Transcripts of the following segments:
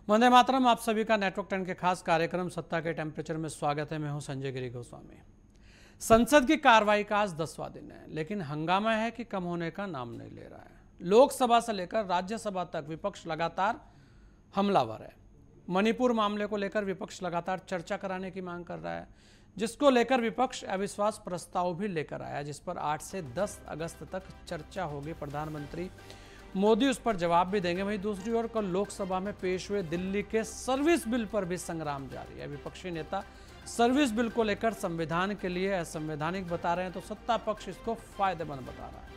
वंदे मातरम। आप सभी का नेटवर्क 10 के खास कार्यक्रम सत्ता के टेम्परेचर में स्वागत है। मैं हूं संजय गिरी गोस्वामी। संसद की कार्रवाई का आज 10वां दिन है, लेकिन हंगामा है कि कम होने का नाम नहीं ले रहा है। लोकसभा से लेकर राज्यसभा तक विपक्ष लगातार हमलावर है। मणिपुर मामले को लेकर विपक्ष लगातार चर्चा कराने की मांग कर रहा है, जिसको लेकर विपक्ष अविश्वास प्रस्ताव भी लेकर आया, जिस पर 8 से 10 अगस्त तक चर्चा होगी। प्रधानमंत्री मोदी उस पर जवाब भी देंगे। वहीं दूसरी ओर कल लोकसभा में पेश हुए दिल्ली के सर्विस बिल पर भी संग्राम जारी है। विपक्षी नेता सर्विस बिल को लेकर संविधान के लिए असंवैधानिक बता रहे हैं, तो सत्ता पक्ष इसको फायदेमंद बता रहा है।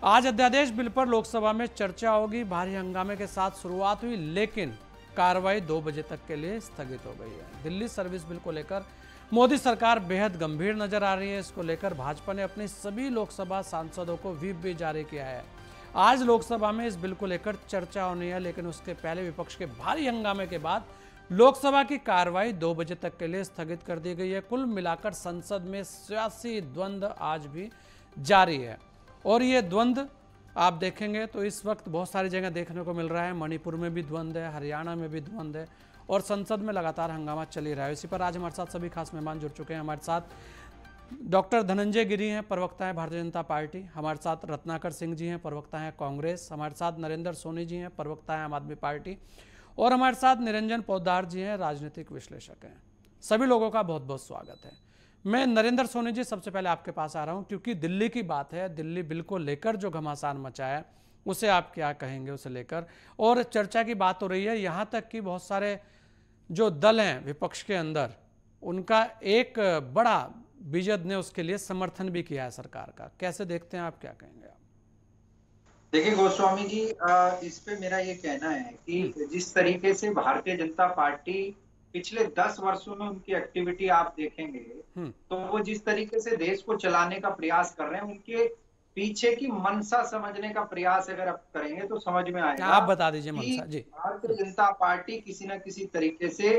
आज अध्यादेश बिल पर लोकसभा में चर्चा होगी। भारी हंगामे के साथ शुरुआत हुई, लेकिन कार्रवाई 2 बजे तक के लिए स्थगित हो गई है। दिल्ली सर्विस बिल को लेकर मोदी सरकार बेहद गंभीर नजर आ रही है। इसको लेकर भाजपा ने अपने सभी लोकसभा सांसदों को व्हिप भी जारी किया है। आज लोकसभा में इस बिल को लेकर चर्चा होनी है, लेकिन उसके पहले विपक्ष के भारी हंगामे के बाद लोकसभा की कार्रवाई 2 बजे तक के लिए स्थगित कर दी गई है। कुल मिलाकर संसद में सियासी द्वंद्व आज भी जारी है, और ये द्वंद्व आप देखेंगे तो इस वक्त बहुत सारी जगह देखने को मिल रहा है। मणिपुर में भी द्वंद्व है, हरियाणा में भी द्वंद्व है, और संसद में लगातार हंगामा चल ही रहा है। इसी पर आज हमारे साथ सभी खास मेहमान जुड़ चुके हैं। हमारे साथ डॉक्टर धनंजय गिरी हैं, प्रवक्ता हैं भारतीय जनता पार्टी। हमारे साथ रत्नाकर सिंह जी हैं, प्रवक्ता हैं कांग्रेस। हमारे साथ नरेंद्र सोनी जी हैं, प्रवक्ता हैं आम आदमी पार्टी। और हमारे साथ निरंजन पोद्दार जी हैं, राजनीतिक विश्लेषक हैं। सभी लोगों का बहुत बहुत स्वागत है। मैं नरेंद्र सोनी जी सबसे पहले आपके पास आ रहा हूं, क्योंकि दिल्ली की बात है। दिल्ली बिल को लेकर जो घमासान मचा है, उसे आप क्या कहेंगे उसे लेकर? और चर्चा की बात हो रही है, यहाँ तक कि बहुत सारे जो दल हैं विपक्ष के अंदर, उनका एक बड़ा बीजद ने उसके लिए समर्थन भी किया है सरकार का। कैसे देखते हैं आप, क्या कहेंगे आप? देखिए गोस्वामी जी, इस पे मेरा ये कहना है कि जिस तरीके से भारतीय जनता पार्टी पिछले 10 वर्षों में उनकी एक्टिविटी आप देखेंगे, तो वो जिस तरीके से देश को चलाने का प्रयास कर रहे हैं, उनके पीछे की मंशा समझने का प्रयास अगर आप करेंगे तो समझ में आएगा। आप बता दीजिए मंशा जी। भारतीय जनता पार्टी किसी न किसी तरीके से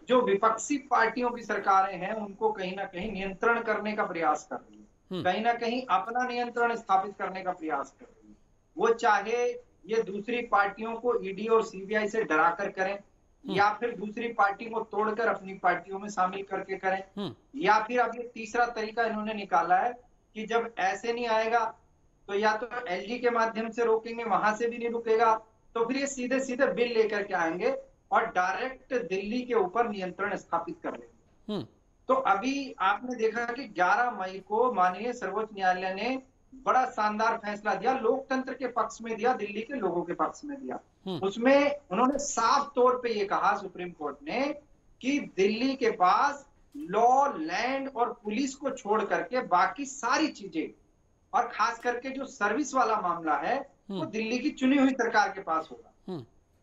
जो विपक्षी पार्टियों की सरकारें हैं, उनको कहीं ना कहीं नियंत्रण करने का प्रयास कर रही है, कहीं ना कहीं अपना नियंत्रण स्थापित करने का प्रयास कर रही है। वो चाहे ये दूसरी पार्टियों को ईडी और सीबीआई से डराकर करें, या फिर दूसरी पार्टी को तोड़कर अपनी पार्टियों में शामिल करके करें, या फिर अब ये तीसरा तरीका इन्होंने निकाला है कि जब ऐसे नहीं आएगा तो या तो एलजी के माध्यम से रोकेंगे, वहां से भी नहीं रुकेगा, तो फिर ये सीधे सीधे बिल लेकर के आएंगे और डायरेक्ट दिल्ली के ऊपर नियंत्रण स्थापित कर लेंगे। तो अभी आपने देखा कि 11 मई को माननीय सर्वोच्च न्यायालय ने बड़ा शानदार फैसला दिया, लोकतंत्र के पक्ष में दिया, दिल्ली के लोगों के पक्ष में दिया। उसमें उन्होंने साफ तौर पे ये कहा सुप्रीम कोर्ट ने कि दिल्ली के पास लॉ, लैंड और पुलिस को छोड़ करके बाकी सारी चीजें, और खास करके जो सर्विस वाला मामला है, वो दिल्ली की चुनी हुई सरकार के पास होगा।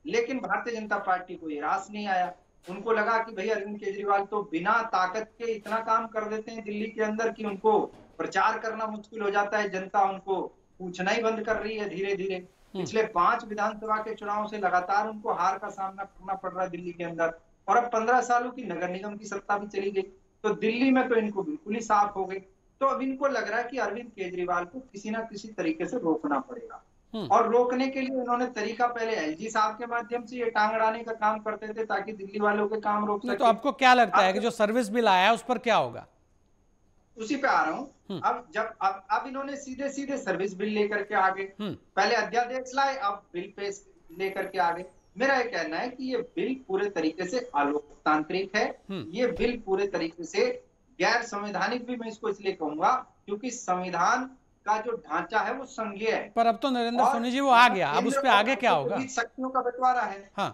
लेकिन भारतीय जनता पार्टी को ये रास नहीं आया। उनको लगा कि भाई अरविंद केजरीवाल तो बिना ताकत के इतना काम कर देते हैं दिल्ली के अंदर कि उनको प्रचार करना मुश्किल हो जाता है, जनता उनको पूछना ही बंद कर रही है धीरे धीरे। पिछले 5 विधानसभा के चुनाव से लगातार उनको हार का सामना करना पड़ रहा है दिल्ली के अंदर, और अब 15 सालों की नगर निगम की सत्ता भी चली गई, तो दिल्ली में तो इनको बिल्कुल ही साफ हो गई। तो अब इनको लग रहा है कि अरविंद केजरीवाल को किसी ना किसी तरीके से रोकना पड़ेगा, और रोकने के लिए उन्होंने तरीका पहले एलजी साहब के माध्यम से ये टांग अड़ाने का काम करते थे ताकि दिल्ली वालों के काम रोक सके। तो आपको क्या लगता है कि जो सर्विस बिल आया है उस पर क्या होगा? उसी पे आ रहा हूं। अब इन्होंने सीधे सीधे सर्विस बिल लेकर के आ गए, पहले अध्यादेश लाए, अब बिल पेश लेकर के आ गए। मेरा ये कहना है कि ये बिल पूरे तरीके से अलोकतांत्रिक है, ये बिल पूरे तरीके से गैर संवैधानिक भी मैं इसको इसलिए कहूंगा क्योंकि संविधान का जो ढांचा है वो संघीय है। पर अब तो नरेंद्र सोनी जी वो आ गया, अब उस पे आगे क्या होगा? शक्तियों का बंटवारा है। हाँ,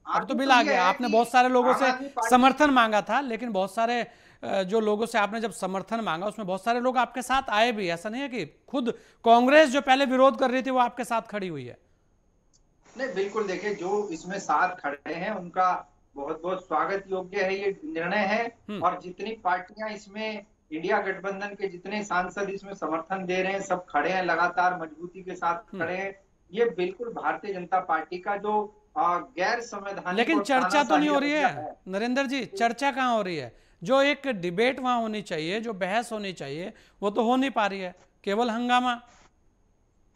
अब तो बिल आ गया। आपने बहुत सारे लोगों से समर्थन मांगा था, लेकिन बहुत सारे जो लोगों से आपने जब समर्थन मांगा उसमें बहुत सारे लोग आपके साथ आए भी। ऐसा नहीं है कि खुद कांग्रेस जो पहले विरोध कर रही थी वो आपके साथ खड़ी हुई है। नहीं, बिल्कुल। देखिए, जो इसमें साथ खड़े हैं उनका बहुत बहुत स्वागत योग्य है ये निर्णय है, और जितनी पार्टियां इसमें, इंडिया गठबंधन के जितने सांसद इसमें समर्थन दे रहे हैं, सब खड़े हैं, लगातार मजबूती के साथ खड़े हैं। ये बिल्कुल भारतीय जनता पार्टी का जो गैर संवैधानिक, लेकिन चर्चा तो नहीं हो रही है नरेंद्र जी। चर्चा कहाँ हो रही है? जो एक डिबेट वहां होनी चाहिए, जो बहस होनी चाहिए, वो तो हो नहीं पा रही है, केवल हंगामा।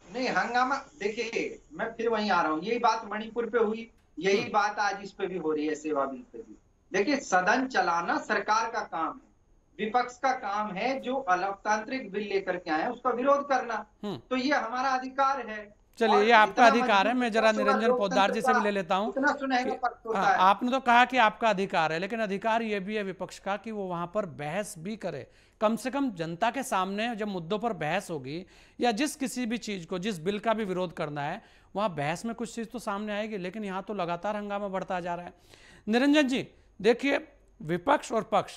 नहीं, हंगामा देखिए, मैं फिर वहीं आ रहा हूँ। यही बात मणिपुर पे हुई, यही बात आज इस पे भी हो रही है, सेवा बिल पे भी। देखिए, सदन चलाना सरकार का काम है, विपक्ष का काम है जो अलोकतांत्रिक बिल लेकर के आए उसका विरोध करना। तो ये हमारा अधिकार है। चलिए, ये और आपका जितना अधिकार है। मजबूत मैं जरा विपक्ष होगा, निरंजन पोद्दार लोकतंत्र जी से का भी ले लेता हूं उतना सुनहरा कि पक्ष होता है। आपने तो कहा कि आपका अधिकार है, लेकिन अधिकार ये भी है विपक्ष का कि वो वहां पर बहस भी करे। कम से कम जनता के सामने जब मुद्दों पर बहस होगी, या जिस किसी भी चीज को, जिस बिल का भी विरोध करना है, वहां बहस में कुछ चीज तो सामने आएगी। लेकिन यहां तो लगातार हंगामा बढ़ता जा रहा है। निरंजन जी देखिए, विपक्ष और पक्ष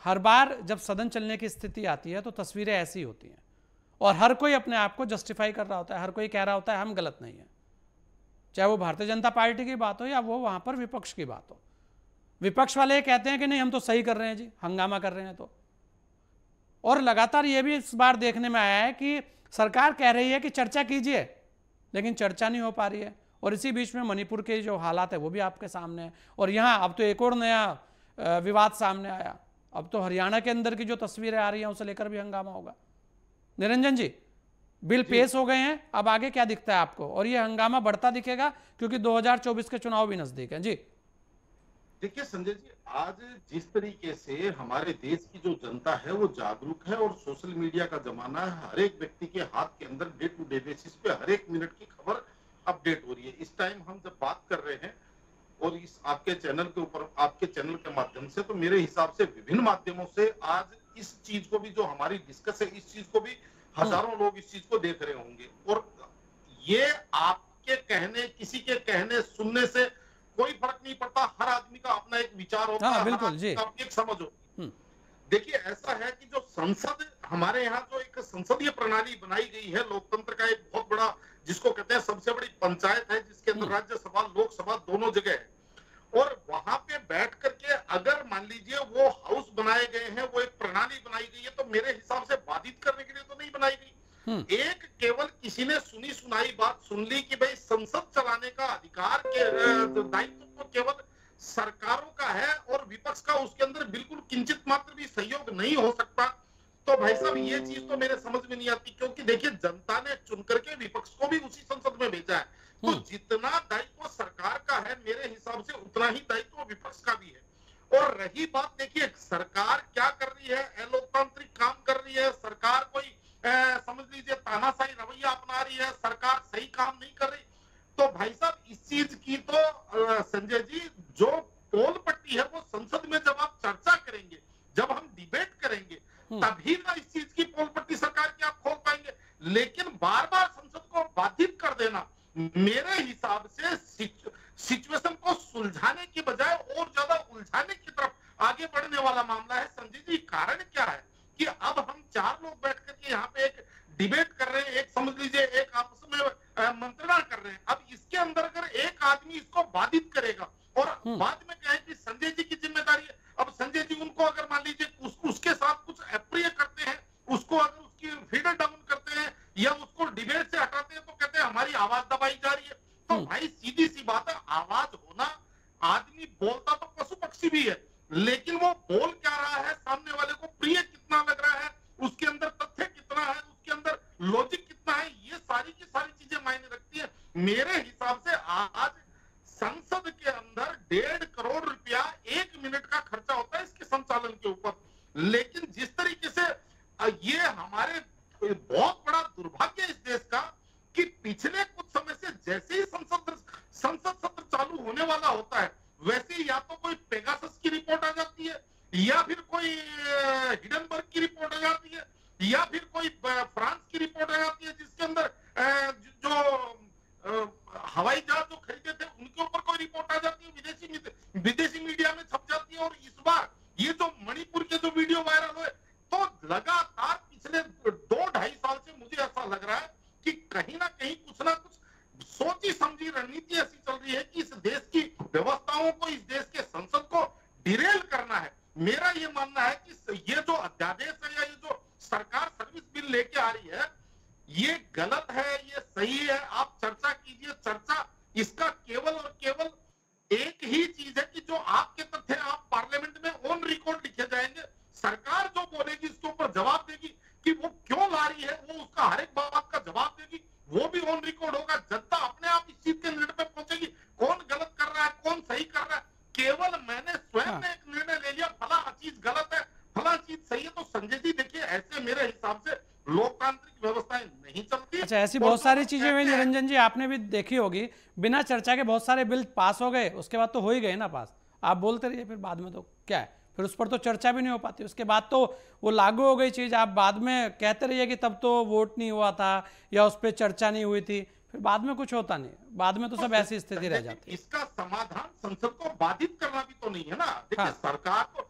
हर बार जब सदन चलने की स्थिति आती है तो तस्वीरें ऐसी होती हैं, और हर कोई अपने आप को जस्टिफाई कर रहा होता है, हर कोई कह रहा होता है हम गलत नहीं है। चाहे वो भारतीय जनता पार्टी की बात हो या वो वहां पर विपक्ष की बात हो। विपक्ष वाले कहते हैं कि नहीं हम तो सही कर रहे हैं जी, हंगामा कर रहे हैं। तो और लगातार ये भी इस बार देखने में आया है कि सरकार कह रही है कि चर्चा कीजिए, लेकिन चर्चा नहीं हो पा रही है। और इसी बीच में मणिपुर के जो हालात है वो भी आपके सामने है, और यहाँ अब तो एक और नया विवाद सामने आया। अब तो हरियाणा के अंदर की जो तस्वीरें आ रही हैं उसे लेकर भी हंगामा होगा। निरंजन जी, बिल पेश हो गए हैं, अब आगे क्या दिखता है आपको? और ये हंगामा बढ़ता दिखेगा क्योंकि 2024 के चुनाव भी नजदीक हैं जी। देखिए संजय जी, आज जिस तरीके से हमारे देश की जो जनता है वो जागरूक है, और सोशल मीडिया का जमाना है, हर एक व्यक्ति के हाथ के अंदर डे टू डे बेसिस पे हर एक मिनट की खबर अपडेट हो रही है। इस टाइम हम जब बात कर रहे हैं और इस आपके चैनल के ऊपर, आपके चैनल के माध्यम से, तो मेरे हिसाब से विभिन्न माध्यमों से आज इस चीज को भी, जो हमारी डिस्कस है, इस चीज को भी हजारों लोग इस चीज को देख रहे होंगे। और ये आपके कहने, किसी के कहने सुनने से कोई फर्क नहीं पड़ता। हर आदमी का अपना एक विचार होता है, बिल्कुल जी, अपनी एक समझ होती है। देखिए, ऐसा है कि जो संसद, हमारे यहाँ जो एक संसदीय प्रणाली बनाई गई है, लोकतंत्र का एक बहुत बड़ा, जिसको कहते हैं सबसे बड़ी पंचायत है, जिसके अंदर राज्यसभा लोकसभा दोनों जगह है। और वहां पे बैठ करके अगर मान लीजिए वो हाउस बनाए गए हैं, वो एक प्रणाली बनाई गई है, तो मेरे हिसाब से बाधित करने के लिए तो नहीं बनाई गई। एक केवल किसी ने सुनी सुनाई बात सुन ली कि भाई संसद चलाने का अधिकार के दायित्व तो केवल सरकारों का है और विपक्ष का उसके अंदर बिल्कुल किंचित मात्र भी सहयोग नहीं हो सकता। तो भाई साहब, ये चीज तो मेरे समझ में नहीं आती, क्योंकि देखिए जनता ने चुन करके विपक्ष को भी उसी संसद में भेजा है। तो जितना दायित्व सरकार का है, मेरे हिसाब से उतना ही दायित्व विपक्ष का भी है। और रही बात, देखिए सरकार क्या कर रही है, अलोकतांत्रिक काम कर रही है सरकार, कोई समझ लीजिए तानाशाही रवैया अपना रही है, सरकार सही काम नहीं कर रही। तो भाई साहब, इस चीज की तो संजय जी, जो पोल पट्टी है वो संसद में जब आप चर्चा करेंगे, जब हम डिबेट करेंगे, तभी ना इस चीज की पोल पट्टी सरकार की आप खोल पाएंगे। लेकिन बार बार संसद को बाधित कर देना मेरे हिसाब से सिचुएशन को सुलझाने की बजाय और ज्यादा उलझाने की तरफ आगे बढ़ने वाला मामला है। संजय जी, कारण क्या है कि अब हम चार लोग बैठ करके यहाँ पे एक डिबेट कर रहे हैं, एक समझ लीजिए एक आपस में मंत्रणा कर रहे हैं। अब इसके अंदर अगर एक आदमी इसको बाधित करेगा और बाद में कहे कि संजय जी की जिम्मेदारी है, अब संजय जी उनको अगर मान लीजिए उसके साथ कुछ अप्रिय करते हैं, उसको अगर उसकी फीडर डाउन करते हैं या उसको डिबेट से हटाते हैं, तो कहते हैं हमारी आवाज दबाई जा रही है। तो भाई सीधी सी बात है, आवाज होना, आदमी बोलता तो पशु पक्षी भी है, लेकिन वो बोल क्या रहा है, सामने वाले को प्रिय कितना लग रहा है, उसके अंदर तथ्य कितना है, उसके अंदर लॉजिक कितना है, ये सारी की सारी चीजें मायने रखती है। मेरे हिसाब से आज संसद के अंदर 1.5 करोड़ रुपया 1 मिनट का खर्चा होता है इसके संचालन के ऊपर। लेकिन जिस तरीके से ये हमारे बहुत बड़ा दुर्भाग्य इस देश का कि पिछले कुछ समय से जैसे ही संसद सत्र चालू होने वाला होता है, वैसे ही या तो कोई पेगासस की रिपोर्ट आ जाती है, या फिर कोई हिडनबर्ग की रिपोर्ट आ जाती है, या फिर कोई फ्रांस की रिपोर्ट आ जाती है, जिसके अंदर जो हवाई जहाज जो खरीदे थे उनके ऊपर कोई रिपोर्ट आ जाती है, विदेशी मीडिया में छप जाती है। और इस बार ये जो मणिपुर के जो वीडियो वायरल हुए, तो लगातार पिछले 2-2.5 साल से मुझे ऐसा लग रहा है कि कहीं ना कहीं कुछ ना कुछ सोची समझी रणनीति ऐसी चल रही है कि इस देश की व्यवस्थाओं को, इस देश के संसद को डिरेल करना है। मेरा ये मानना है कि ये जो अध्यादेश है या ये जो सरकार सर्विस बिल लेके आ रही है, ये गलत है, ये सही है, आप चर्चा कीजिए। चर्चा इसका केवल और केवल एक ही चीज है कि जो आपके तथ्य आप पार्लियामेंट में ऑन रिकॉर्ड लिखे जाएंगे, सरकार जो बोलेगी उसके ऊपर जवाब देगी कि वो क्यों ला रही है, वो उसका हर एक बात का जवाब देगी, वो भी ऑन रिकॉर्ड होगा। जनता अपने आप इस चीज के निर्णय पे पहुंचेगी, कौन गलत कर रहा ऐसे मेरे हिसाब से लोकतांत्रिक व्यवस्थाएं नहीं चलती। अच्छा, ऐसी बहुत सारी चीजें हुई निरंजन जी, आपने भी देखी होगी, बिना चर्चा के बहुत सारे बिल पास हो गए, उसके बाद तो हो ही गए ना पास। आप बोलते रहिए, फिर बाद में तो क्या है, फिर उस पर तो चर्चा भी नहीं हो पाती, उसके बाद तो वो लागू हो गई चीज, आप बाद में कहते रहिए कि तब तो वोट नहीं हुआ था या उस पर चर्चा नहीं हुई थी, फिर बाद में कुछ होता नहीं, बाद में तो सब ऐसी स्थिति रह जाती है। इसका समाधान संसद को बाधित करना भी तो नहीं है ना। देखिए, हाँ। सरकार तो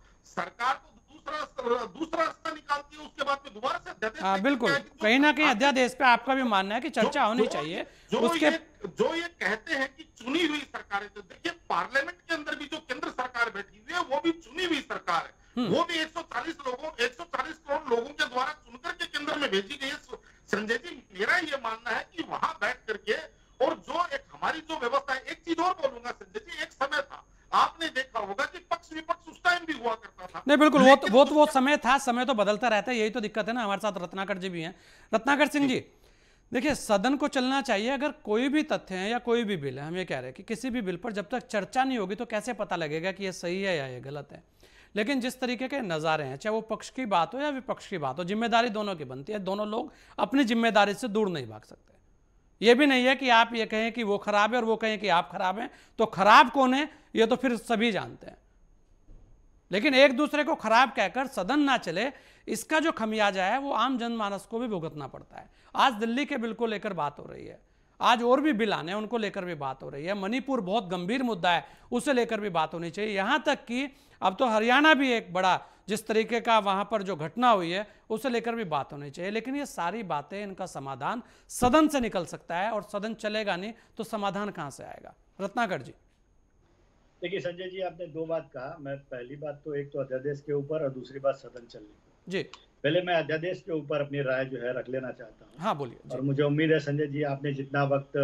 दूसरा रास्ता निकालती है, उसके बाद में दोबारा से अध्यादेश। हाँ बिल्कुल, कहीं ना कहीं अध्यादेश पे आपका भी मानना है कि चर्चा होनी चाहिए। जो ये कहते हैं कि चुनी हुई सरकारें, तो देखिए पार्लियामेंट के अंदर भी जो केंद्र सरकार बैठी हुई है वो भी चुनी हुई सरकार है, वो भी 140 करोड़ लोगों के द्वारा चुनकर के केंद्र में भेजी गई है। संजय जी, मेरा ये मानना है कि वहां बैठ करके, और जो एक हमारी जो व्यवस्था है, एक चीज और बोलूंगा संजय जी, एक समय था, आपने देखा होगा कि पक्ष विपक्ष उस टाइम भी हुआ करता था। नहीं बिल्कुल, वो समय था, समय तो बदलता रहता है, यही तो दिक्कत है ना। हमारे साथ रत्नाकर जी भी हैं। रत्नाकर सिंह जी, देखिए सदन को चलना चाहिए, अगर कोई भी तथ्य है या कोई भी बिल है, हम ये कह रहे हैं कि किसी भी बिल पर जब तक चर्चा नहीं होगी तो कैसे पता लगेगा कि ये सही है या ये गलत है। लेकिन जिस तरीके के नज़ारे हैं, चाहे वो पक्ष की बात हो या विपक्ष की बात हो, जिम्मेदारी दोनों की बनती है, दोनों लोग अपनी जिम्मेदारी से दूर नहीं भाग सकते। ये भी नहीं है कि आप ये कहें कि वो खराब है और वो कहें कि आप खराब हैं, तो खराब कौन है ये तो फिर सभी जानते हैं। लेकिन एक दूसरे को खराब कहकर सदन ना चले, इसका जो खमियाजा है वो आम जनमानस को भी भुगतना पड़ता है। आज दिल्ली के बिल को लेकर बात हो रही है, आज और भी बिल आने हैं उनको लेकर भी बात हो रही है, मणिपुर बहुत गंभीर मुद्दा है उसे लेकर भी बात होनी चाहिए, यहां तक कि अब तो हरियाणा भी एक बड़ा, जिस तरीके का वहां पर जो घटना हुई है उसे लेकर भी बात होनी चाहिए। लेकिन ये सारी बातें, इनका समाधान सदन से निकल सकता है, और सदन चलेगा नहीं तो समाधान कहां से आएगा? रत्नाकर जी। देखिए संजय जी, आपने दो बात कहा। मैं पहली बात तो एक तो अध्यादेश के ऊपर और दूसरी बात सदन चलने जी। पहले मैं अध्यादेश के ऊपर अपनी राय जो है रख लेना चाहता हूँ। हाँ बोलिए। और मुझे उम्मीद है संजय जी, आपने जितना वक्त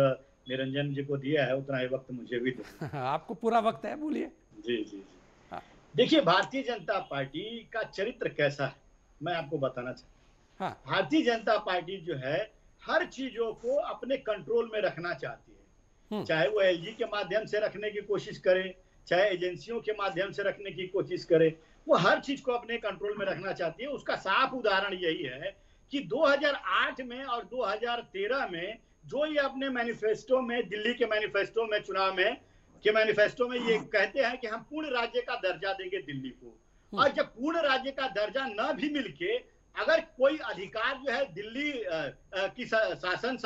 निरंजन जी को दिया है उतना ही वक्त मुझे भी दो। आपको पूरा वक्त है, बोलिए। जी जी जी। हाँ। देखिए, भारतीय जनता पार्टी का चरित्र कैसा है मैं आपको बताना चाहता हूँ। हाँ। भारतीय जनता पार्टी जो है हर चीजों को अपने कंट्रोल में रखना चाहती है, चाहे वो एलजी के माध्यम से रखने की कोशिश करे, चाहे एजेंसियों के माध्यम से रखने की कोशिश करे, वो हर चीज को अपने कंट्रोल में रखना चाहती है। उसका साफ उदाहरण यही है कि 2008 में और 2013 में जो ये अपने मैनिफेस्टो में, दिल्ली के मैनिफेस्टो में, चुनाव में के मैनिफेस्टो में ये कहते हैं कि हम पूर्ण राज्य का दर्जा देंगे दिल्ली को। और जब पूर्ण राज्य का दर्जा न भी मिलके अगर कोई अधिकार जो है दिल्ली की शासन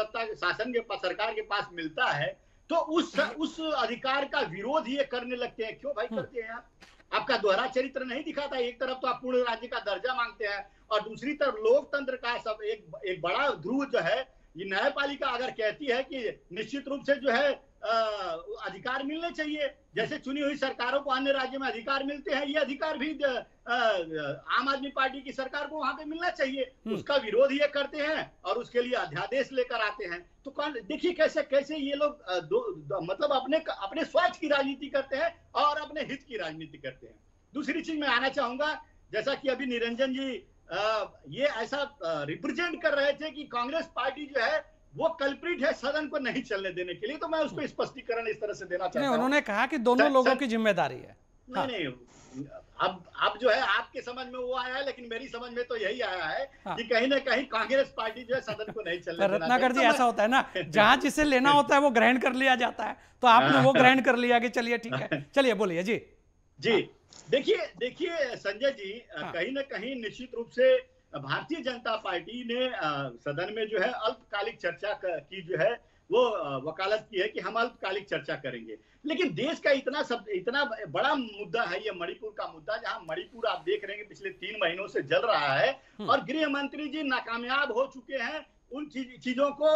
के सरकार के पास मिलता है तो उस अधिकार का विरोध ये करने लगते हैं। क्यों भाई करते हैं आप? आपका दोहरा चरित्र नहीं दिखाता? एक तरफ तो आप पूर्ण राज्य का दर्जा मांगते हैं और दूसरी तरफ लोकतंत्र का सब एक बड़ा ध्रुव जो है ये न्यायपालिका अगर कहती है कि निश्चित रूप से जो है अधिकार मिलने चाहिए, जैसे चुनी हुई सरकारों को अन्य राज्य में अधिकार मिलते हैं, ये अधिकार भी आम आदमी पार्टी की सरकार को वहां पे मिलना चाहिए। उसका विरोध ये करते हैं और उसके लिए अध्यादेश लेकर आते हैं। तो कौन, देखिए कैसे कैसे ये लोग मतलब अपने स्वार्थ की राजनीति करते हैं और अपने हित की राजनीति करते हैं। दूसरी चीज मैं आना चाहूंगा, जैसा कि अभी निरंजन जी ये ऐसा रिप्रेजेंट कर रहे थे कि कांग्रेस पार्टी जो है वो कल्प्रिट है सदन को नहीं चलने देने के लिए, तो मैं उसको स्पष्टीकरण इस तरह से देना चाहता हूं। उन्होंने कहा कि दोनों लोगों की जिम्मेदारी है। नहीं, अब जो है आपके समझ में वो आया है, लेकिन मेरी समझ में तो यही आया है कि कहीं ना कहीं कांग्रेस पार्टी जो है सदन को नहीं चलने देना। रत्नाकर जी, ऐसा होता है ना, जहां जिसे लेना होता है वो ग्रहण कर लिया जाता है, तो आपने वो ग्रहण कर लिया कि चलिए ठीक है, चलिए बोलिए जी। जी देखिए संजय जी, कहीं ना कहीं निश्चित रूप से भारतीय जनता पार्टी ने सदन में जो है अल्पकालिक चर्चा की जो है वो वकालत की है कि हम अल्पकालिक चर्चा करेंगे। लेकिन देश का इतना बड़ा मुद्दा है ये मणिपुर का मुद्दा, जहां मणिपुर आप देख रहे हैं पिछले 3 महीनों से जल रहा है और गृह मंत्री जी नाकामयाब हो चुके हैं उन चीजों को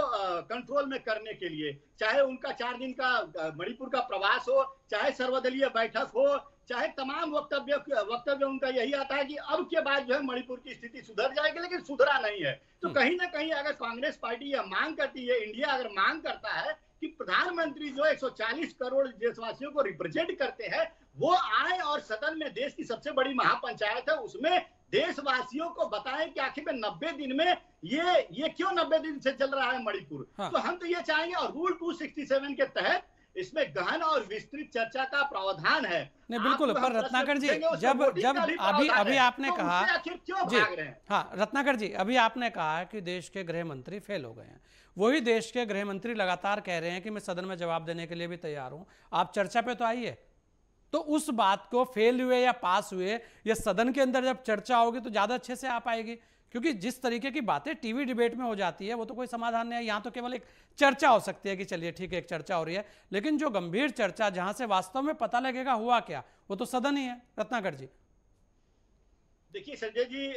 कंट्रोल में करने के लिए। चाहे उनका 4 दिन का मणिपुर का प्रवास हो, चाहे सर्वदलीय बैठक हो, चाहे तमाम वक्तव्य उनका यही आता है कि अब के बाद जो है मणिपुर की स्थिति सुधर जाएगी, लेकिन सुधरा नहीं है। तो कहीं ना कहीं अगर कांग्रेस पार्टी यह मांग करती है, इंडिया अगर मांग करता है कि प्रधानमंत्री जो 140 करोड़ देशवासियों को रिप्रेजेंट करते हैं वो आए और सदन में देश की सबसे बड़ी महापंचायत है उसमें देशवासियों को बताएं कि आखिर में 90 दिन में ये क्यों 90 दिन से चल रहा है मणिपुर। तो हम तो ये चाहेंगे और रूल 267 के तहत इसमें गहन और विस्तृत चर्चा का प्रावधान है। नहीं बिल्कुल, पर रत्नाकर जी जब अभी आपने कहा आखिर क्यों भाग रहे हैं? हाँ रत्नाकर जी, अभी आपने कहा कि देश के गृह मंत्री फेल हो गए हैं, वही देश के गृह मंत्री लगातार कह रहे हैं कि मैं सदन में जवाब देने के लिए भी तैयार हूं, आप चर्चा पे तो आइए। तो उस बात को फेल हुए या पास हुए, या सदन के अंदर जब चर्चा होगी तो ज्यादा अच्छे से आ पाएगी, क्योंकि जिस तरीके की बातें टीवी डिबेट में हो जाती है वो तो कोई समाधान नहीं है। यहाँ तो केवल एक चर्चा हो सकती है कि चलिए ठीक है एक चर्चा हो रही है, लेकिन जो गंभीर चर्चा जहां से वास्तव में पता लगेगा हुआ क्या, वो तो सदन ही है। रत्नाकर जी देखिए संजय जी,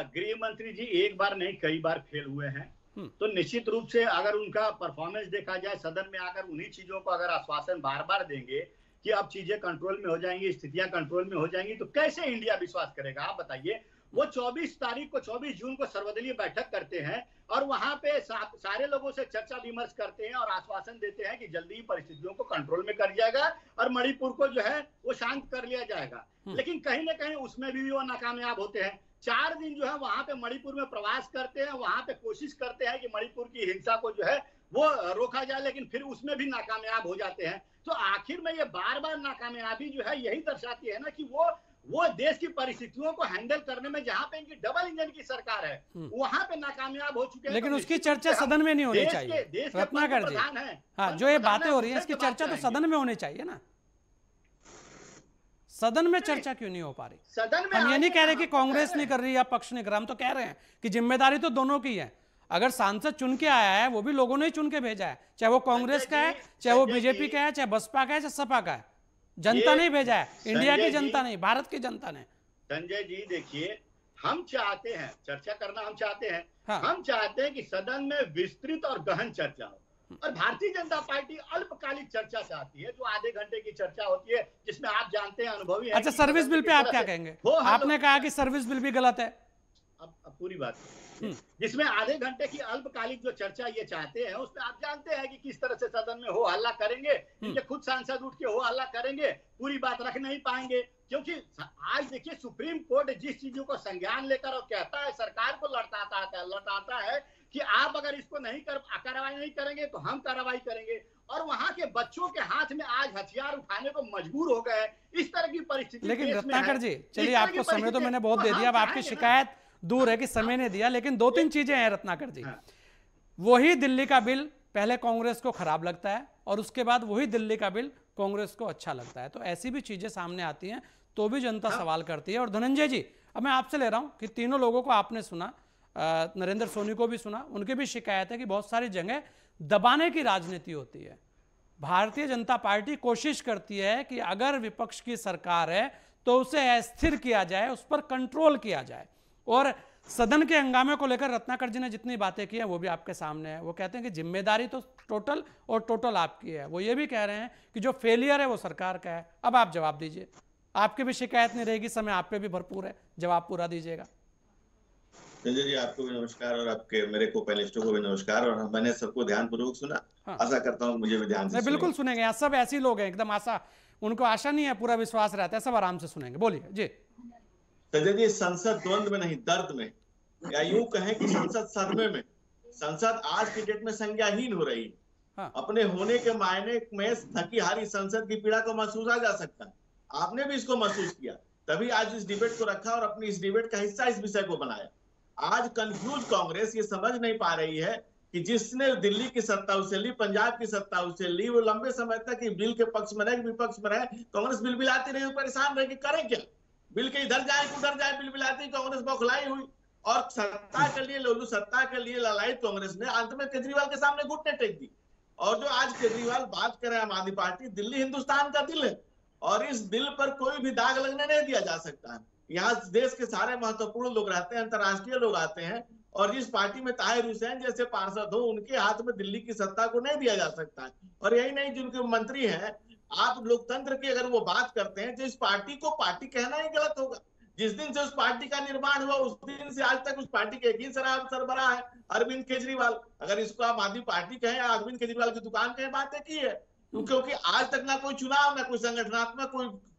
गृह मंत्री जी एक बार नहीं कई बार फेल हुए हैं, तो निश्चित रूप से अगर उनका परफॉर्मेंस देखा जाए सदन में आकर उन्हीं चीजों को अगर आश्वासन बार बार देंगे कि अब चीजें कंट्रोल में हो जाएंगी, स्थितियां कंट्रोल में हो जाएंगी, तो कैसे इंडिया विश्वास करेगा आप बताइए। वो 24 जून को सर्वदलीय बैठक करते हैं और वहां पे सारे लोगों से चर्चा विमर्श करते हैं और आश्वासन देते हैं कि जल्दी ही परिस्थितियों को कंट्रोल में कर जाएगा और मणिपुर को जो है वो शांत कर लिया जाएगा। लेकिन कहीं ना कहीं उसमें भी वो नाकामयाब होते हैं। 4 दिन जो है वहां पे मणिपुर में प्रवास करते हैं, वहां पे कोशिश करते हैं कि मणिपुर की हिंसा को जो है वो रोका जाए, लेकिन फिर उसमें भी नाकामयाब हो जाते हैं। तो आखिर में ये बार बार नाकामयाबी जो है यही दर्शाती है ना कि वो देश की परिस्थितियों को हैंडल करने में जहां पे इनकी डबल इंजन की सरकार है वहां पे नाकामयाब हो चुके हैं। लेकिन उसकी चर्चा सदन में नहीं होनी चाहिए रत्नाकर जी। हाँ, जो ये बातें हो रही है इसकी चर्चा तो सदन में होनी चाहिए ना, सदन में चर्चा क्यों नहीं हो पा रही? सदन में हम ये नहीं कह रहे कि कांग्रेस नहीं कर रही या पक्ष नहीं कर रहा, हम तो कह रहे हैं कि जिम्मेदारी तो दोनों की है। अगर सांसद चुन के आया है वो भी लोगों ने ही चुन के भेजा है, चाहे वो कांग्रेस का है, चाहे वो बीजेपी का है, चाहे बसपा का है, चाहे सपा का है। जनता नहीं भेजा है, इंडिया की जनता नहीं, भारत की जनता ने। संजय जी देखिए, हम चाहते हैं चर्चा करना, हम चाहते हैं हाँ। हम चाहते हैं कि सदन में विस्तृत और गहन चर्चा हो, और भारतीय जनता पार्टी अल्पकालिक चर्चा चाहती है, जो आधे घंटे की चर्चा होती है, जिसमें आप जानते हैं, अनुभवी हैं। अच्छा, सर्विस बिल पे आप क्या कहेंगे? आपने कहा कि सर्विस बिल भी गलत है। अब पूरी बात जिसमें आधे घंटे की अल्पकालिक जो चर्चा ये चाहते हैं, उसमें आप जानते हैं कि किस तरह से सदन में हो हल्ला करेंगे, इनके खुद सांसद उठ के हो हल्ला करेंगे, पूरी बात रख नहीं पाएंगे। क्योंकि आज देखिए सुप्रीम कोर्ट जिस चीजों को संज्ञान लेकर और कहता है, सरकार को लौटाता है कि आप अगर इसको नहीं कार्रवाई नहीं करेंगे तो हम कार्रवाई करेंगे, और वहां के बच्चों के हाथ में आज हथियार उठाने को मजबूर हो गए। इस तरह की परिस्थिति। लेकिन रत्नाकर जी चलिए, आपको समय तो मैंने बहुत दे दिया, अब आपकी शिकायत दूर है कि समय ने दिया, लेकिन 2-3 चीजें हैं रत्नाकर जी। वही दिल्ली का बिल पहले कांग्रेस को खराब लगता है और उसके बाद वही दिल्ली का बिल कांग्रेस को अच्छा लगता है, तो ऐसी भी चीजें सामने आती हैं तो भी जनता सवाल करती है। और धनंजय जी, अब मैं आपसे ले रहा हूं कि तीनों लोगों को आपने सुना, नरेंद्र सोनी को भी सुना, उनकी भी शिकायत है कि बहुत सारी जगह दबाने की राजनीति होती है। भारतीय जनता पार्टी कोशिश करती है कि अगर विपक्ष की सरकार है तो उसे अस्थिर किया जाए, उस पर कंट्रोल किया जाए। और सदन के हंगामे को लेकर रत्नाकर जी ने जितनी बातें की हैं वो भी आपके सामने है। वो कहते हैं कि जिम्मेदारी तो टोटल आपकी है। वो ये भी कह रहे हैं कि जो फेलियर है वो सरकार का है। अब आप जवाब दीजिए, आपकी भी शिकायत नहीं रहेगी, समय आप पे भी भरपूर है, जवाब पूरा दीजिएगा। संजय जी, आपको भी नमस्कार और आपके मेरे को पैनलिस्टों को भी नमस्कार। और मैंने सबको ध्यानपूर्वक सुना। हाँ। आशा करता हूँ मुझे भी ध्यान से बिल्कुल सुनेंगे। यहाँ सब ऐसे लोग हैं एकदम आशा, उनको आशा नहीं है, पूरा विश्वास रहता है, सब आराम से सुनेंगे। बोलिए जी। संजय जी, संसद द्वंद में नहीं दर्द में, या यूं कहें कि संसद सदमे में, संसद आज की डेट में संज्ञाहीन हो रही है। हाँ। अपने होने के मायने में थकी हारी संसद की पीड़ा को महसूस आ जा सकता है। आपने भी इसको महसूस किया, तभी आज इस डिबेट को रखा और अपनी इस डिबेट का हिस्सा इस विषय को बनाया। आज कंफ्यूज कांग्रेस ये समझ नहीं पा रही है कि जिसने दिल्ली की सत्ता उसे ली, पंजाब की सत्ता उसे ली, वो लंबे समय तक बिल के पक्ष में रहे, विपक्ष में रहे, कांग्रेस बिल बिलाती रही, परेशान रहे कि करें क्या, बिल के इधर जाए उधर जाए, बिल बिलाती कांग्रेस बौखलाई हुई। और सत्ता के लिए लोलू, सत्ता के लिए ललायत कांग्रेस ने अंत में केजरीवाल के सामने घुटने टेक दी। और जो आज केजरीवाल बात कर रहे हैं आम आदमी पार्टी, दिल्ली हिंदुस्तान का दिल है और इस दिल पर कोई भी दाग लगने नहीं दिया जा सकता है। यहाँ देश के सारे महत्वपूर्ण लोग रहते हैं, अंतर्राष्ट्रीय लोग आते हैं, और जिस पार्टी में ताहिर हुसैन जैसे पार्षद हो, उनके हाथ में दिल्ली की सत्ता को नहीं दिया जा सकता है। और यही नहीं, जिनके मंत्री हैं, आप लोकतंत्र की अगर वो बात करते हैं तो इस पार्टी को पार्टी कहना ही गलत होगा। जिस दिन से उस पार्टी का निर्माण हुआ उस दिन से आज तक उस पार्टी के एक ही सरबराह है, अरविंद केजरीवाल। अगर इसको आम आदमी पार्टी कहें, अरविंद केजरीवाल की दुकान कहें, बातें की है, क्योंकि आज तक ना कोई चुनाव, ना कोई संगठनात्मक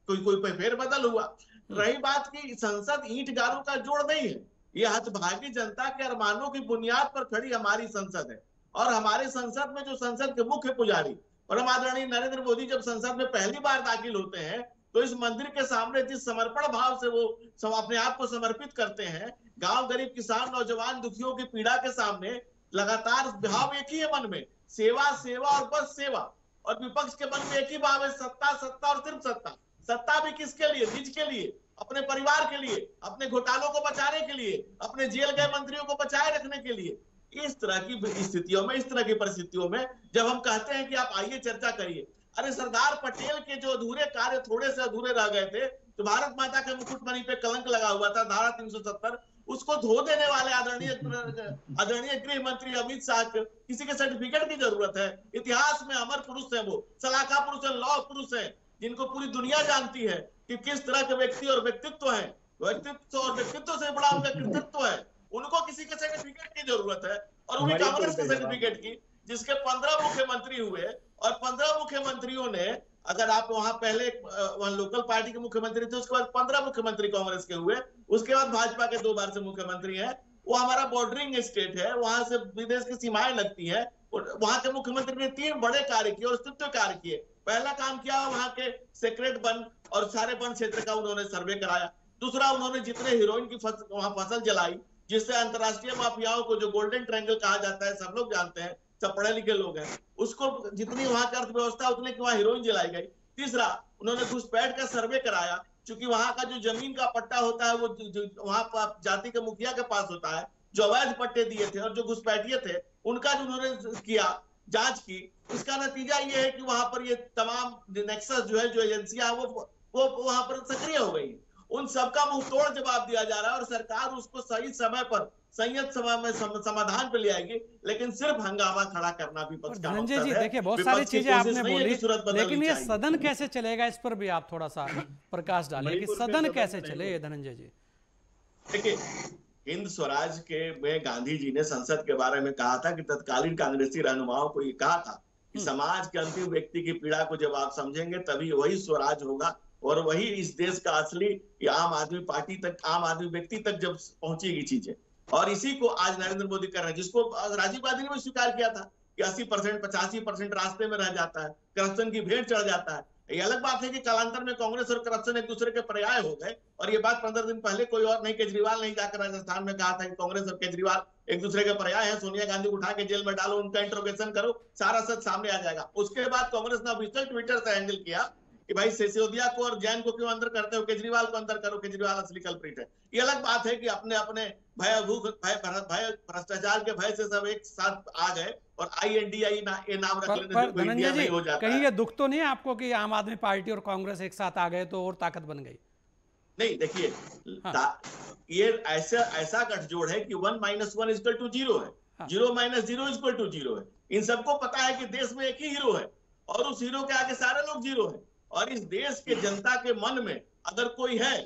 कोई फेरबदल हुआ। रही बात की संसद ईंट गारों का जोड़ नहीं है, ये हतभागी जनता के अरमानों की बुनियाद पर खड़ी हमारी संसद है। और हमारे संसद में जो संसद के मुख्य पुजारी और हम आदरणीय नरेंद्र मोदी जब संसद में पहली बार दाखिल होते हैं तो इस मंदिर के सामने जिस समर्पण भाव से वो अपने आप को समर्पित करते हैं, गांव गरीब किसान नौजवान दुखियों की पीड़ा के सामने लगातार भाव एक ही है मन में, सेवा सेवा और बस सेवा। और विपक्ष के मन में एक ही भाव है, सत्ता सत्ता और सिर्फ सत्ता। सत्ता भी किसके लिए? निज के लिए, अपने परिवार के लिए, अपने घोटालों को बचाने के लिए, अपने जेल गए मंत्रियों को बचाए रखने के लिए। इस तरह की स्थितियों में, इस तरह की परिस्थितियों में जब हम कहते हैं कि आप आइए चर्चा करिए, अरे सरदार पटेल के जो अधूरे कार्य थोड़े से अधूरे रह गए थे, तो भारत माता के मुकुटमणि पे कलंक लगा हुआ था धारा 370, उसको धो देने वाले आदरणीय गृह मंत्री अमित शाह किसी के सर्टिफिकेट की जरूरत है? इतिहास में अमर पुरुष है, वो सलाखा पुरुष है, लौह पुरुष है, जिनको पूरी दुनिया जानती है कि किस तरह के व्यक्ति और व्यक्तित्व है। व्यक्तित्व और व्यक्तित्व से बड़ा उनका कृतित्व है। उनको किसी के सर्टिफिकेट की जरूरत है, और उन्हीं कांग्रेस के सर्टिफिकेट की, जिसके 15 मुख्यमंत्री हुए, और 15 मुख्यमंत्रियों ने, अगर आप वहां पहले वहां लोकल पार्टी के मुख्यमंत्री थे, उसके बाद 15 मुख्यमंत्री कांग्रेस के हुए, उसके बाद भाजपा के 2 बार से मुख्यमंत्री हैं। वो हमारा बॉर्डरिंग स्टेट है, वहां से विदेश की सीमाएं लगती है। वहां के मुख्यमंत्री ने 3 बड़े कार्य किए और अस्तित्व कार्य किए। पहला काम किया वहां के सेक्रेट वन और सारे वन क्षेत्र का उन्होंने सर्वे कराया। दूसरा, उन्होंने जितने हीरोइन की वहां फसल जलाई, जिससे अंतरराष्ट्रीय माफियाओं को, जो गोल्डन ट्रायंगल कहा जाता है, सब लोग जानते हैं, सब पढ़े लिखे लोग हैं, उसको जितनी वहां की अर्थव्यवस्था उतने की वहां हीरोइन जलाई गई। तीसरा, उन्होंने घुसपैठ का सर्वे कराया, क्योंकि वहां का जो जमीन का पट्टा होता है वो वहां जाति के मुखिया के पास होता है, जो अवैध पट्टे दिए थे और जो घुसपैठिए थे उनका जो उन्होंने किया, जांच की, इसका नतीजा ये है कि वहां पर ये तमाम नेक्सस जो है, जो एजेंसियां वो वहां पर सक्रिय हो गई। उन सबका मुंहतोड़ जवाब दिया जा रहा है, और सरकार उसको सही समय पर संयत समय में समाधान पे ले आएगी, लेकिन सिर्फ हंगामा खड़ा करना भी पक्ष का धनंजय जी, देखिए बहुत सारी चीजें आपने बोली, लेकिन ये सदन कैसे चलेगा, इस पर भी आप थोड़ा सा प्रकाश डालें कि सदन कैसे चले। धनंजय जी, देखिए, हिंद स्वराज के में गांधी जी ने संसद के बारे में कहा था कि तत्कालीन कांग्रेसी रहनुमाओं को ये कहा था कि समाज के अंतिम व्यक्ति की पीड़ा को जब आप समझेंगे तभी वही स्वराज होगा, और वही इस देश का असली आम आदमी पार्टी तक, आम आदमी व्यक्ति तक जब पहुंचेगी चीजें। और इसी को आज नरेंद्र मोदी कर रहे हैं, जिसको राजीव गांधी ने भी स्वीकार किया था कि 80% 85% रास्ते में रह जाता है, करप्शन की भेंट चढ़ जाता है। ये अलग बात है कि कालांतर में कांग्रेस और करप्शन एक दूसरे के पर्याय हो गए, और ये बात 15 दिन पहले कोई और नहीं, केजरीवाल नहीं जाकर राजस्थान में कहा था कि कांग्रेस और केजरीवाल एक दूसरे के पर्याय है, सोनिया गांधी को उठा के जेल में डालो, उनका इंट्रोगेशन करो, सारा सच सामने आ जाएगा। उसके बाद कांग्रेस ने ऑफिशियल ट्विटर से हैंडल किया कि भाई सिसोदिया को और जैन को क्यों अंदर करते हो, केजरीवाल को अंदर करो, केजरीवाल असली कल्प्रिट है। ये अलग बात है कि अपने अपने भय भ्रष्टाचार के भय से सब एक साथ आ गए और INDI नाम रख लेने से कोई इंडिया नहीं हो जाता। कहीं ये दुख तो नहीं है आपको कि आम आदमी पार्टी और कांग्रेस एक साथ आ गए तो और ताकत बन गई? नहीं, देखिए, ये ऐसा गठजोड़ है कि 1 - 1 = 0 है, 0 - 0 = 0 है। इन सबको पता है कि देश में एक ही हीरो है, और उस हीरो के आगे सारे लोग जीरो है। और इस देश के जनता के मन में अगर कोई है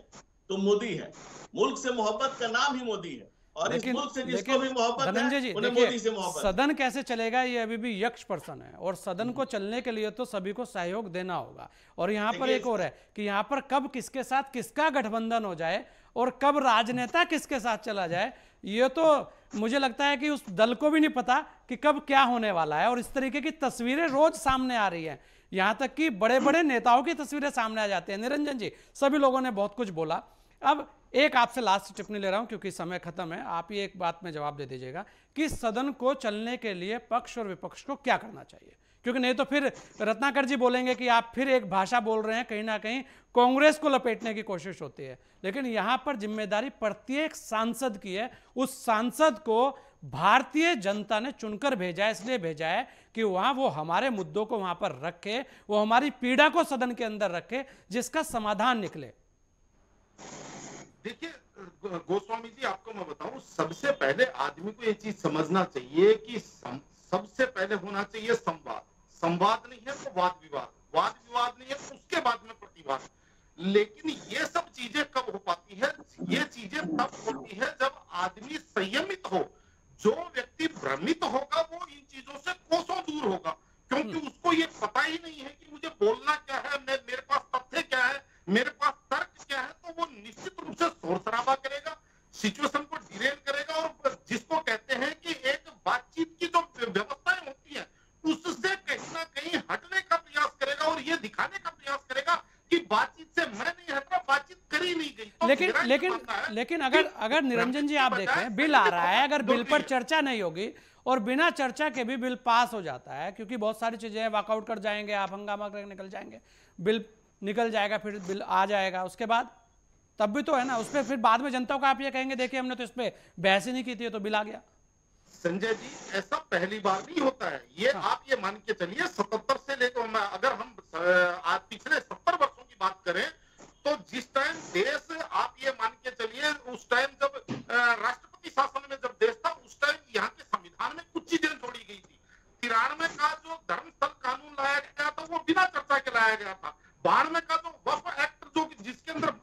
तो मोदी है। मुल्क से मोहब्बत का नाम ही मोदी है, और इस मुल्क से जिसको भी मोहब्बत है उन्हें मोदी से मोहब्बत। सदन कैसे चलेगा ये अभी भी यक्ष प्रश्न है, और सदन को चलने के लिए तो सभी को सहयोग देना होगा। और यहाँ पर एक और है कि यहाँ पर कब किसके साथ किसका गठबंधन हो जाए और कब राजनेता किसके साथ चला जाए, ये तो मुझे लगता है कि उस दल को भी नहीं पता कि कब क्या होने वाला है। और इस तरीके की तस्वीरें रोज सामने आ रही हैं, यहां तक कि बड़े बड़े नेताओं की तस्वीरें सामने आ जाती हैं। निरंजन जी, सभी लोगों ने बहुत कुछ बोला, अब एक आपसे लास्ट टिप्पणी ले रहा हूं क्योंकि समय खत्म है। आप ही एक बात में जवाब दे दीजिएगा कि सदन को चलने के लिए पक्ष और विपक्ष को क्या करना चाहिए, क्योंकि नहीं तो फिर रत्नाकर जी बोलेंगे कि आप फिर एक भाषा बोल रहे हैं, कहीं ना कहीं कांग्रेस को लपेटने की कोशिश होती है। लेकिन यहां पर जिम्मेदारी प्रत्येक सांसद की है। उस सांसद को भारतीय जनता ने चुनकर भेजा है, इसलिए भेजा है कि वहां वो हमारे मुद्दों को वहां पर रखे, वो हमारी पीड़ा को सदन के अंदर रखे, जिसका समाधान निकले। देखिए गोस्वामी जी, आपको मैं बताऊं, सबसे पहले आदमी को ये चीज समझना चाहिए कि सबसे पहले होना चाहिए संवाद। संवाद नहीं है तो वाद विवाद, वाद विवाद नहीं है तो उसके बाद में प्रतिवाद। लेकिन ये सब चीजें कब हो पाती है? ये चीजें तब होती है जब आदमी संयमित हो। जो व्यक्ति भ्रमित होगा वो इन चीजों से कोसों दूर होगा, क्योंकि उसको ये पता ही नहीं है कि मुझे बोलना क्या है, मेरे पास तथ्य क्या है, मेरे पास तर्क क्या है। तो वो निश्चित रूप से शोर शराबा करेगा, सिचुएशन को डिरेल करेगा, और जिसको कहते हैं कि एक बातचीत की जो व्यवस्थाएं होती है उससे कहीं ना कहीं हटने लेकिन अगर निरंजन जी आप देखें, बिल आ रहा है, अगर बिल पर चर्चा नहीं होगी और बिना चर्चा के भी बिल पास हो जाता है, क्योंकि बहुत सारी चीजें वॉकआउट कर जाएंगे, आप हंगामा करके निकल जाएंगे, बिल निकल जाएगा, फिर बिल आ जाएगा, उसके बाद तब भी तो है ना, उस पर फिर बाद में जनता को आप ये कहेंगे देखिए हमने तो इस पर बहस ही नहीं की थी तो बिल आ गया। संजय जी, ऐसा पहली बार नहीं होता है ये। हाँ। आप ये मान के चलिए 77 से लेकर, अगर हम आज पिछले 70 वर्षों की बात करें तो जिस टाइम देश, आप ये मान के चलिए उस टाइम जब राष्ट्रपति शासन में जब देश था, उस टाइम यहाँ के संविधान में कुछ चीजें जोड़ी गई थी। 93 का जो धर्मस्थल कानून लाया गया था वो बिना चर्चा के लाया गया था। 92 का जो वक्फ एक्ट जो जिसके अंदर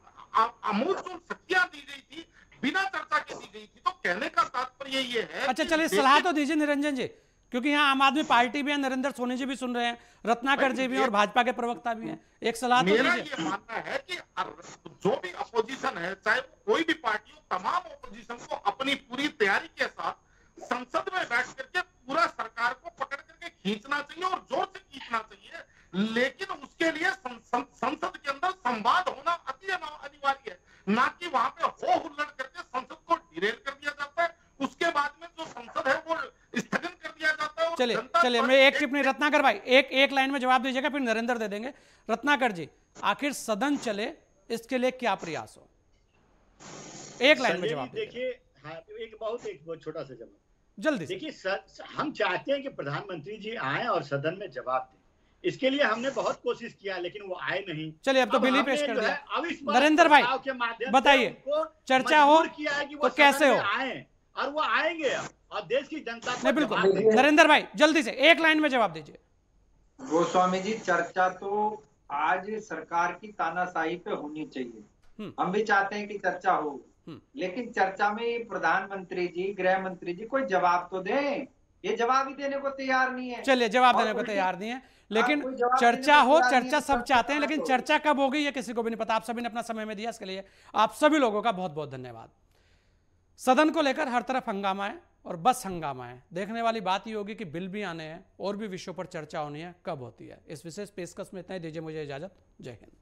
अमूर्त शक्तियां दी गई थी बिना चर्चा के दी गई थी। तो कहने का तात्पर्य ये है। अच्छा चलिए सलाह तो दीजिए निरंजन जी, क्योंकि यहाँ आम आदमी पार्टी भी है, नरेंद्र सोनी जी भी सुन रहे हैं, रत्नाकर जी भी हैं और भाजपा के प्रवक्ता भी हैं, एक सलाह तो दीजिए। मेरा ये मानना है कि जो भी अपोजिशन है, चाहे कोई भी पार्टी हो, तमाम अपोजिशन को अपनी पूरी तैयारी के साथ संसद में बैठ करके पूरा सरकार को पकड़ करके खींचना चाहिए और जोर से खींचना चाहिए। लेकिन उसके लिए संसद के अंदर संवाद होना अति अनिवार्य है, ना कि वहां पे हो हुल्लड़ करके संसद को डिरेल कर दिया जाता है। उसके बाद में जो संसद है वो स्थगन कर दिया जाता है। चलिए मैं एक टिप्पणी, रत्नाकर भाई एक लाइन में जवाब दीजिएगा, फिर नरेंद्र दे देंगे। रत्नाकर जी, आखिर सदन चले इसके लिए क्या प्रयास हो, एक लाइन में जवाब देखिए। हाँ, एक बहुत छोटा सा जवाब जल्दी। देखिए, हम चाहते हैं कि प्रधानमंत्री जी आए और सदन में जवाब दें। इसके लिए हमने बहुत कोशिश किया लेकिन वो आए नहीं। चलिए अब तो बिल ही पेश कर दिया। नरेंद्र भाई बताइए, चर्चा हो किया है कि वो कैसे हो, आए और वो आएंगे और देश की जनता को। बिल्कुल नरेंद्र भाई जल्दी से एक लाइन में जवाब दीजिए। गोस्वामी जी, चर्चा तो आज सरकार की तानाशाही पे होनी चाहिए। हम भी चाहते हैं कि चर्चा हो, लेकिन चर्चा में प्रधानमंत्री जी, गृह मंत्री जी कोई जवाब तो दें। ये जवाब ही देने को तैयार नहीं है। चलिए जवाब देने को तैयार नहीं है, लेकिन चर्चा हो, चर्चा सब चाहते हैं, लेकिन चर्चा कब होगी ये किसी को भी नहीं पता। आप सभी ने अपना समय में दिया, इसके लिए आप सभी लोगों का बहुत बहुत धन्यवाद। सदन को लेकर हर तरफ हंगामा है और बस हंगामा है। देखने वाली बात ये होगी कि बिल भी आने हैं और भी विषयों पर चर्चा होनी है, कब होती है। इस विशेष पेशकश में इतना ही, दीजिए मुझे इजाजत। जय हिंद।